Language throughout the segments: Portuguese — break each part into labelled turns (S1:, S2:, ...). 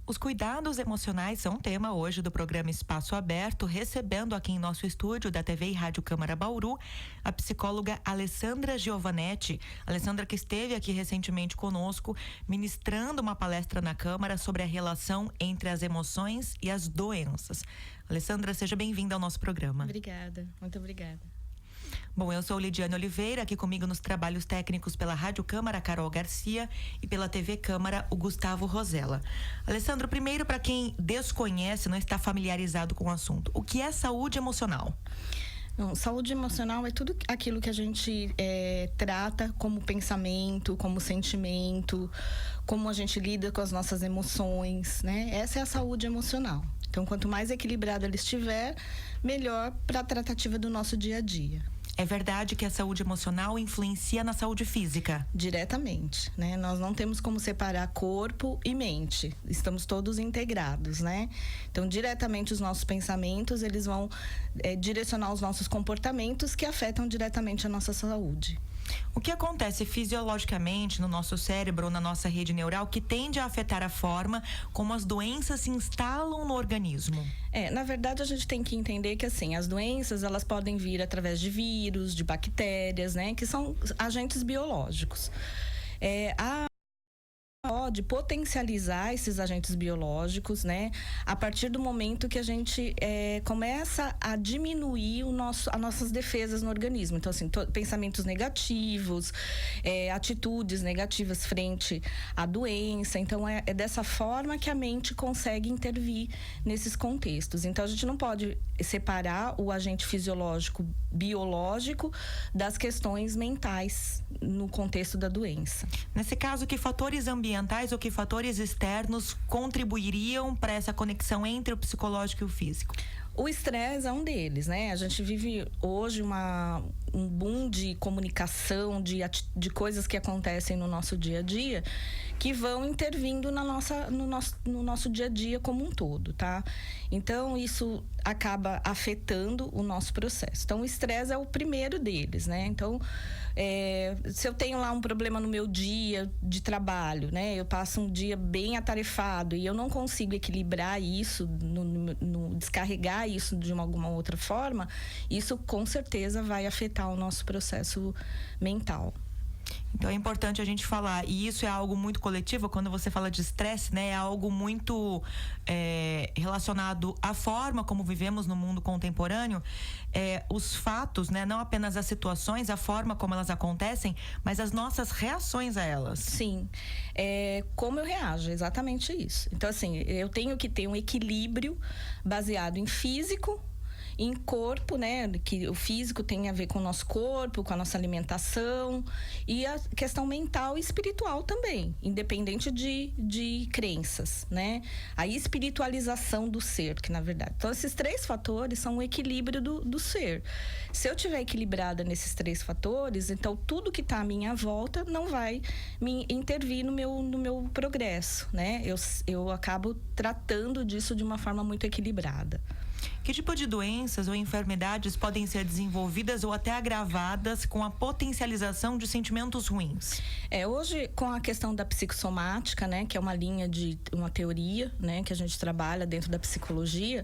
S1: Os cuidados emocionais são tema hoje do programa Espaço Aberto, recebendo aqui em nosso estúdio da TV e Rádio Câmara Bauru a psicóloga Alessandra Giovanetti. Alessandra, que esteve aqui recentemente conosco, ministrando uma palestra na Câmara sobre a relação entre as emoções e as doenças. Alessandra, seja bem-vinda ao nosso programa.
S2: Obrigada, muito obrigada.
S1: Bom, eu sou Lidiane Oliveira, aqui comigo nos trabalhos técnicos pela Rádio Câmara, Carol Garcia, e pela TV Câmara, o Gustavo Rosella. Alessandro, primeiro, para quem desconhece, não está familiarizado com o assunto, o que é saúde emocional?
S2: Não, saúde emocional é tudo aquilo que a gente trata como pensamento, como sentimento, como a gente lida com as nossas emoções, né? Essa é a saúde emocional. Então, quanto mais equilibrado ela estiver, melhor para a tratativa do nosso dia a dia.
S1: É verdade que a saúde emocional influencia na saúde física?
S2: Diretamente, né? Nós não temos como separar corpo e mente. Estamos todos integrados, né? Então, diretamente os nossos pensamentos, eles vão direcionar os nossos comportamentos que afetam diretamente a nossa saúde.
S1: O que acontece fisiologicamente no nosso cérebro ou na nossa rede neural que tende a afetar a forma como as doenças se instalam no organismo?
S2: Na verdade, a gente tem que entender que, assim, as doenças, elas podem vir através de vírus, de bactérias, né? Que são agentes biológicos. Pode potencializar esses agentes biológicos, né? A partir do momento que a gente começa a diminuir as nossas defesas no organismo. Então, assim, pensamentos negativos, atitudes negativas frente à doença. Então, é dessa forma que a mente consegue intervir nesses contextos. Então, a gente não pode separar o agente fisiológico biológico das questões mentais no contexto da doença.
S1: Nesse caso, que fatores ambientais ou que fatores externos contribuiriam para essa conexão entre o psicológico e o físico?
S2: O estresse é um deles, né? A gente vive hoje um boom de comunicação, de coisas que acontecem no nosso dia a dia, que vão intervindo no nosso dia a dia como um todo, tá? Então, isso acaba afetando o nosso processo. Então, o estresse é o primeiro deles, né? Então, se eu tenho lá um problema no meu dia de trabalho, né? Eu passo um dia bem atarefado e eu não consigo equilibrar isso, descarregar isso de alguma outra forma, isso com certeza vai afetar o nosso processo mental.
S1: Então é importante a gente falar, e isso é algo muito coletivo, quando você fala de estresse, né? É algo muito relacionado à forma como vivemos no mundo contemporâneo, os fatos, né? Não apenas as situações, a forma como elas acontecem, mas as nossas reações a elas.
S2: Sim, como eu reajo, exatamente isso. Então, assim, eu tenho que ter um equilíbrio baseado em físico, em corpo, né? Que o físico tem a ver com o nosso corpo, com a nossa alimentação, e a questão mental e espiritual também, independente de crenças, né? A espiritualização do ser, que na verdade. Então, esses três fatores são o equilíbrio do ser. Se eu estiver equilibrada nesses três fatores, então tudo que está à minha volta não vai me intervir no meu progresso, né? Eu acabo tratando disso de uma forma muito equilibrada.
S1: Que tipo de doenças ou enfermidades podem ser desenvolvidas ou até agravadas com a potencialização de sentimentos ruins?
S2: Hoje, com a questão da psicossomática, né, que é uma linha de uma teoria, né, que a gente trabalha dentro da psicologia,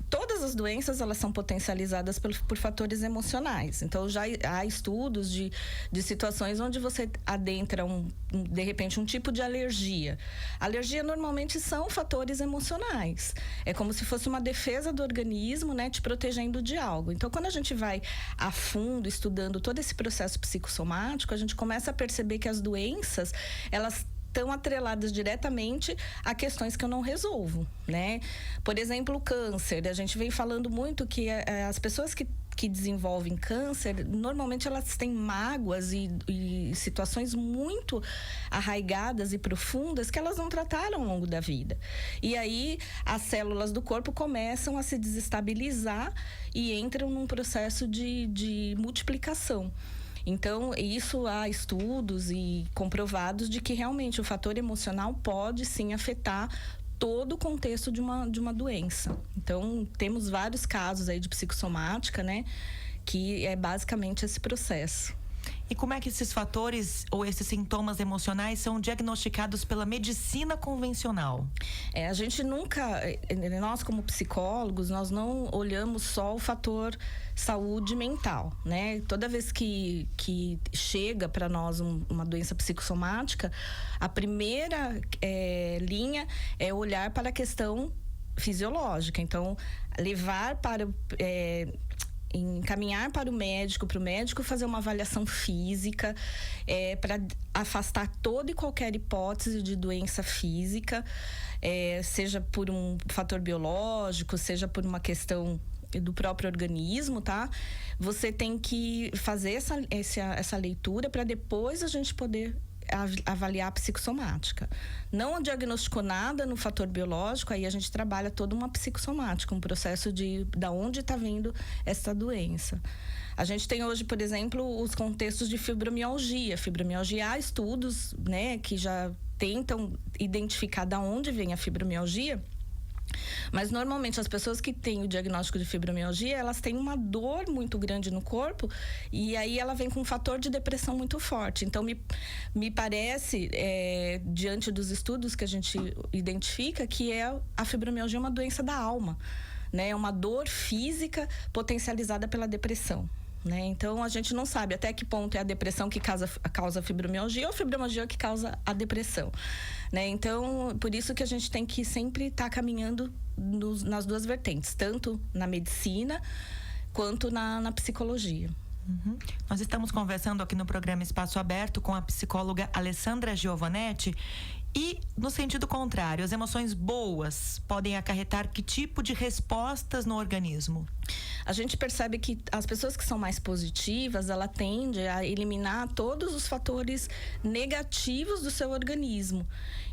S2: todas as doenças, elas são potencializadas por fatores emocionais. Então, já há estudos de situações onde você adentra, de repente, um tipo de alergia. Alergia, normalmente, são fatores emocionais. É como se fosse uma defesa do organismo, né, te protegendo de algo. Então, quando a gente vai a fundo, estudando todo esse processo psicossomático, a gente começa a perceber que as doenças, elas estão atreladas diretamente a questões que eu não resolvo, né? Por exemplo, o câncer. A gente vem falando muito que as pessoas que desenvolvem câncer, normalmente elas têm mágoas e situações muito arraigadas e profundas que elas não trataram ao longo da vida. E aí, as células do corpo começam a se desestabilizar e entram num processo de multiplicação. Então, isso há estudos e comprovados de que realmente o fator emocional pode sim afetar todo o contexto de uma doença. Então, temos vários casos aí de psicossomática, né? Que é basicamente esse processo.
S1: E como é que esses fatores ou esses sintomas emocionais são diagnosticados pela medicina convencional?
S2: A gente nunca, nós como psicólogos, nós não olhamos só o fator saúde mental, né? Toda vez que chega para nós uma doença psicossomática, a primeira linha é olhar para a questão fisiológica. Então, encaminhar para o médico fazer uma avaliação física, para afastar toda e qualquer hipótese de doença física, seja por um fator biológico, seja por uma questão do próprio organismo, tá? Você tem que fazer essa leitura para depois a gente poder avaliar a psicossomática. Não diagnosticou nada no fator biológico, aí a gente trabalha toda uma psicossomática, um processo da onde está vindo essa doença. A gente tem hoje, por exemplo, os contextos de fibromialgia. Fibromialgia, há estudos, né, que já tentam identificar da onde vem a fibromialgia. Mas normalmente as pessoas que têm o diagnóstico de fibromialgia, elas têm uma dor muito grande no corpo e aí ela vem com um fator de depressão muito forte. Então me parece, diante dos estudos que a gente identifica, que a fibromialgia é uma doença da alma, né? É uma dor física potencializada pela depressão, né? Então a gente não sabe até que ponto é a depressão que causa a fibromialgia ou a fibromialgia que causa a depressão, né? Então por isso que a gente tem que sempre estar caminhando nas duas vertentes, tanto na medicina quanto na psicologia.
S1: Uhum. Nós estamos conversando aqui no programa Espaço Aberto com a psicóloga Alessandra Giovanetti. E, no sentido contrário, as emoções boas podem acarretar que tipo de respostas no organismo?
S2: A gente percebe que as pessoas que são mais positivas, ela tende a eliminar todos os fatores negativos do seu organismo.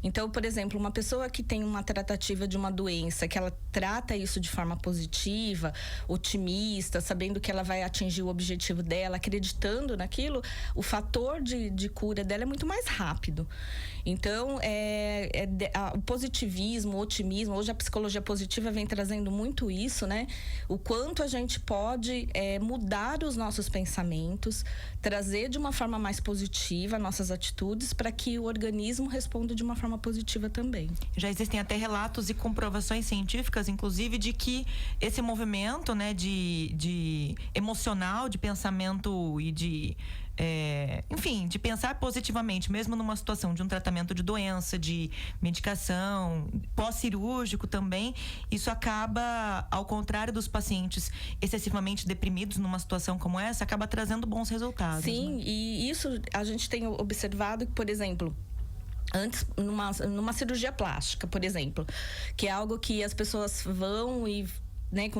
S2: Então, por exemplo, uma pessoa que tem uma tratativa de uma doença, que ela trata isso de forma positiva, otimista, sabendo que ela vai atingir o objetivo dela, acreditando naquilo, o fator de cura dela é muito mais rápido. Então, o positivismo, o otimismo, hoje a psicologia positiva vem trazendo muito isso, né? O quanto a gente pode mudar os nossos pensamentos, trazer de uma forma mais positiva nossas atitudes para que o organismo responda de uma forma positiva também.
S1: Já existem até relatos e comprovações científicas, inclusive, de que esse movimento, né, de emocional, de pensamento e de pensar positivamente, mesmo numa situação de um tratamento de doença, de medicação, pós-cirúrgico também, isso acaba, ao contrário dos pacientes excessivamente deprimidos numa situação como essa, acaba trazendo bons resultados.
S2: Sim,
S1: né?
S2: E isso a gente tem observado que, por exemplo, antes, numa cirurgia plástica, por exemplo, que é algo que as pessoas vão e, né,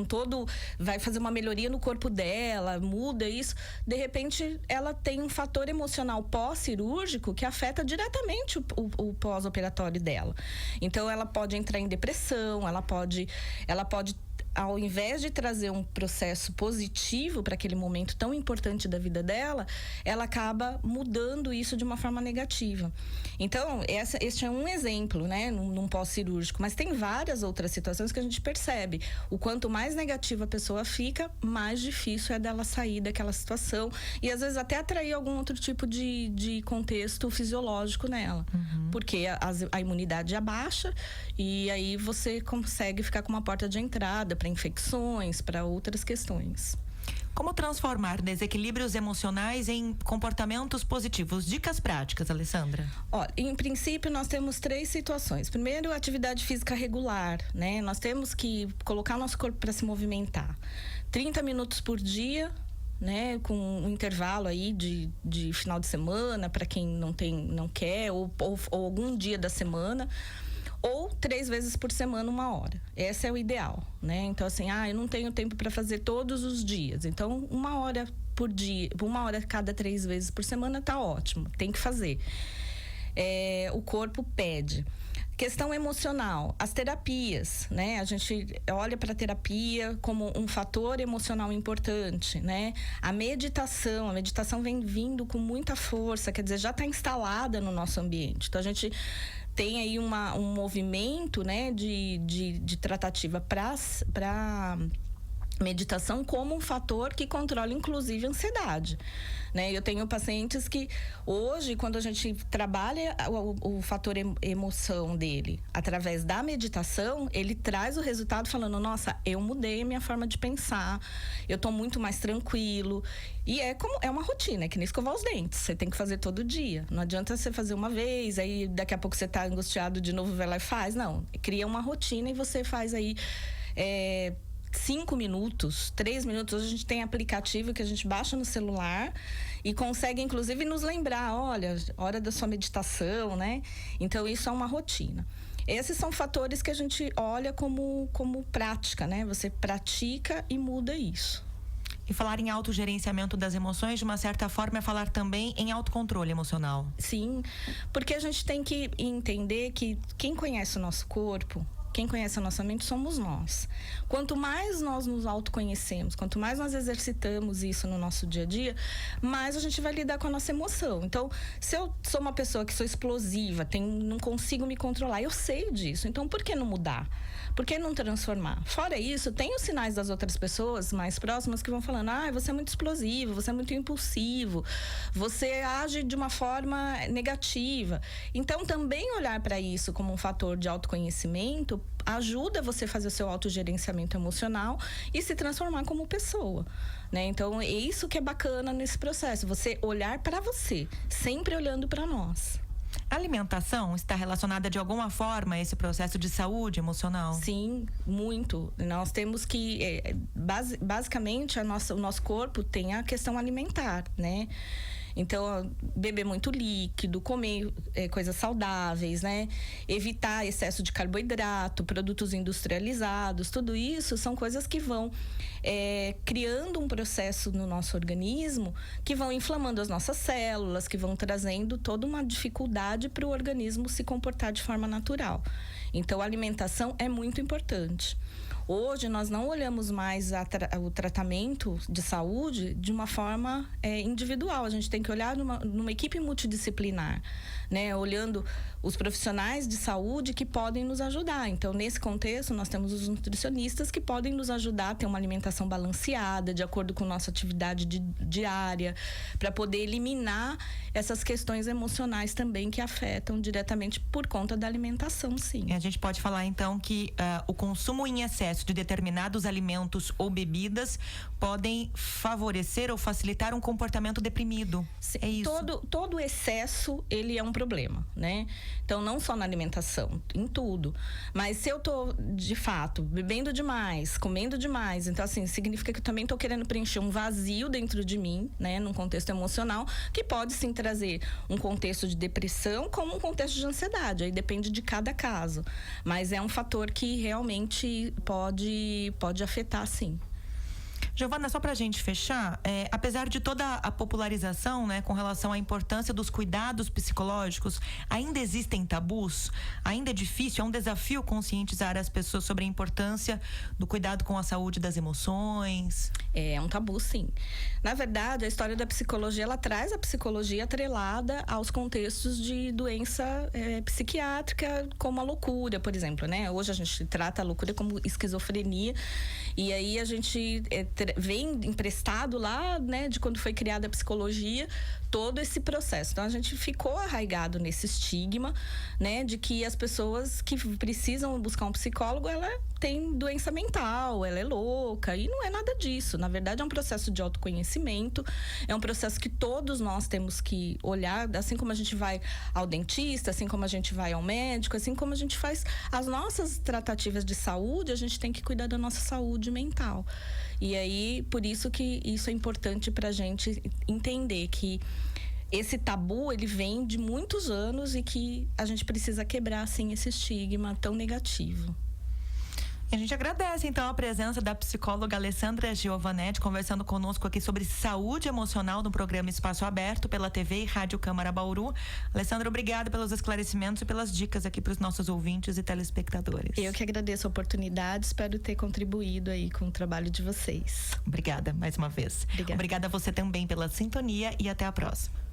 S2: vai fazer uma melhoria no corpo dela, muda isso, de repente ela tem um fator emocional pós-cirúrgico que afeta diretamente o pós-operatório dela. Então ela pode entrar em depressão, ela pode ao invés de trazer um processo positivo para aquele momento tão importante da vida dela, ela acaba mudando isso de uma forma negativa. Então, este é um exemplo, né, num pós-cirúrgico, mas tem várias outras situações que a gente percebe. O quanto mais negativa a pessoa fica, mais difícil é dela sair daquela situação e às vezes até atrair algum outro tipo de contexto fisiológico nela. Uhum. Porque a imunidade abaixa e aí você consegue ficar com uma porta de entrada para infecções, para outras questões.
S1: Como transformar desequilíbrios emocionais em comportamentos positivos? Dicas práticas, Alessandra.
S2: Olha, em princípio, nós temos 3 situações. Primeiro, atividade física regular, né? Nós temos que colocar o nosso corpo para se movimentar. 30 minutos por dia, né? Com um intervalo aí de final de semana, para quem não quer, ou algum dia da semana. Ou 3 vezes por semana, 1 hora. Esse é o ideal, né? Então, assim, eu não tenho tempo para fazer todos os dias. Então, 1 hora por dia, 1 hora cada 3 vezes por semana tá ótimo. Tem que fazer. O corpo pede. Questão emocional, as terapias, né? A gente olha para a terapia como um fator emocional importante, né? A meditação vem vindo com muita força, quer dizer, já está instalada no nosso ambiente. Então, a gente tem aí um movimento, né, de tratativa para meditação como um fator que controla, inclusive, a ansiedade, né? Eu tenho pacientes que hoje, quando a gente trabalha o fator emoção dele através da meditação, ele traz o resultado falando, nossa, eu mudei a minha forma de pensar, eu tô muito mais tranquilo. E é uma rotina, é que nem escovar os dentes, você tem que fazer todo dia. Não adianta você fazer uma vez, aí daqui a pouco você tá angustiado de novo, vai lá e faz. Não, cria uma rotina e você faz aí 5 minutos, 3 minutos. Hoje a gente tem aplicativo que a gente baixa no celular e consegue, inclusive, nos lembrar, olha, hora da sua meditação, né? Então, isso é uma rotina. Esses são fatores que a gente olha como prática, né? Você pratica e muda isso.
S1: E falar em autogerenciamento das emoções, de uma certa forma, é falar também em autocontrole emocional.
S2: Sim, porque a gente tem que entender que quem conhece o nosso corpo, quem conhece a nossa mente somos nós. Quanto mais nós nos autoconhecemos, quanto mais nós exercitamos isso no nosso dia a dia, mais a gente vai lidar com a nossa emoção. Então, se eu sou uma pessoa que sou explosiva, não consigo me controlar, eu sei disso. Então, por que não mudar? Por que não transformar? Fora isso, tem os sinais das outras pessoas mais próximas que vão falando, você é muito explosivo, você é muito impulsivo, você age de uma forma negativa. Então, também olhar para isso como um fator de autoconhecimento ajuda você a fazer o seu autogerenciamento emocional e se transformar como pessoa, né? Então, é isso que é bacana nesse processo, você olhar para você, sempre olhando para nós.
S1: A alimentação está relacionada de alguma forma a esse processo de saúde emocional?
S2: Sim, muito. Nós temos que, basicamente, o nosso corpo tem a questão alimentar, né? Então, beber muito líquido, comer coisas saudáveis, né? Evitar excesso de carboidrato, produtos industrializados, tudo isso são coisas que vão criando um processo no nosso organismo que vão inflamando as nossas células, que vão trazendo toda uma dificuldade para o organismo se comportar de forma natural. Então, a alimentação é muito importante. Hoje, nós não olhamos mais o tratamento de saúde de uma forma individual. A gente tem que olhar numa equipe multidisciplinar, né? Olhando os profissionais de saúde que podem nos ajudar. Então, nesse contexto, nós temos os nutricionistas que podem nos ajudar a ter uma alimentação balanceada, de acordo com nossa atividade diária, para poder eliminar essas questões emocionais também que afetam diretamente por conta da alimentação, sim.
S1: E a gente pode falar, então, que o consumo em excesso de determinados alimentos ou bebidas podem favorecer ou facilitar um comportamento deprimido. É isso.
S2: Todo excesso, ele é um problema, né? Então, não só na alimentação, em tudo. Mas se eu tô, de fato, bebendo demais, comendo demais, então, assim, significa que eu também tô querendo preencher um vazio dentro de mim, né? Num contexto emocional, que pode, sim, trazer um contexto de depressão como um contexto de ansiedade. Aí depende de cada caso. Mas é um fator que realmente pode afetar, sim.
S1: Giovana, só pra gente fechar, apesar de toda a popularização, né, com relação à importância dos cuidados psicológicos, ainda existem tabus? Ainda é difícil, é um desafio conscientizar as pessoas sobre a importância do cuidado com a saúde das emoções?
S2: É um tabu, sim. Na verdade, a história da psicologia, ela traz a psicologia atrelada aos contextos de doença psiquiátrica, como a loucura, por exemplo, né? Hoje a gente trata a loucura como esquizofrenia, e aí a gente vem emprestado lá, né, de quando foi criada a psicologia, todo esse processo. Então, a gente ficou arraigado nesse estigma, né, de que as pessoas que precisam buscar um psicólogo, ela tem doença mental, ela é louca, e não é nada disso. Na verdade, é um processo de autoconhecimento, é um processo que todos nós temos que olhar, assim como a gente vai ao dentista, assim como a gente vai ao médico, assim como a gente faz as nossas tratativas de saúde, a gente tem que cuidar da nossa saúde mental. E aí, por isso que isso é importante pra gente entender que esse tabu, ele vem de muitos anos e que a gente precisa quebrar, assim, esse estigma tão negativo.
S1: A gente agradece, então, a presença da psicóloga Alessandra Giovanetti conversando conosco aqui sobre saúde emocional no programa Espaço Aberto pela TV e Rádio Câmara Bauru. Alessandra, obrigada pelos esclarecimentos e pelas dicas aqui para os nossos ouvintes e telespectadores.
S2: Eu que agradeço a oportunidade, espero ter contribuído aí com o trabalho de vocês.
S1: Obrigada, mais uma vez.
S2: Obrigada a você
S1: também pela sintonia e até a próxima.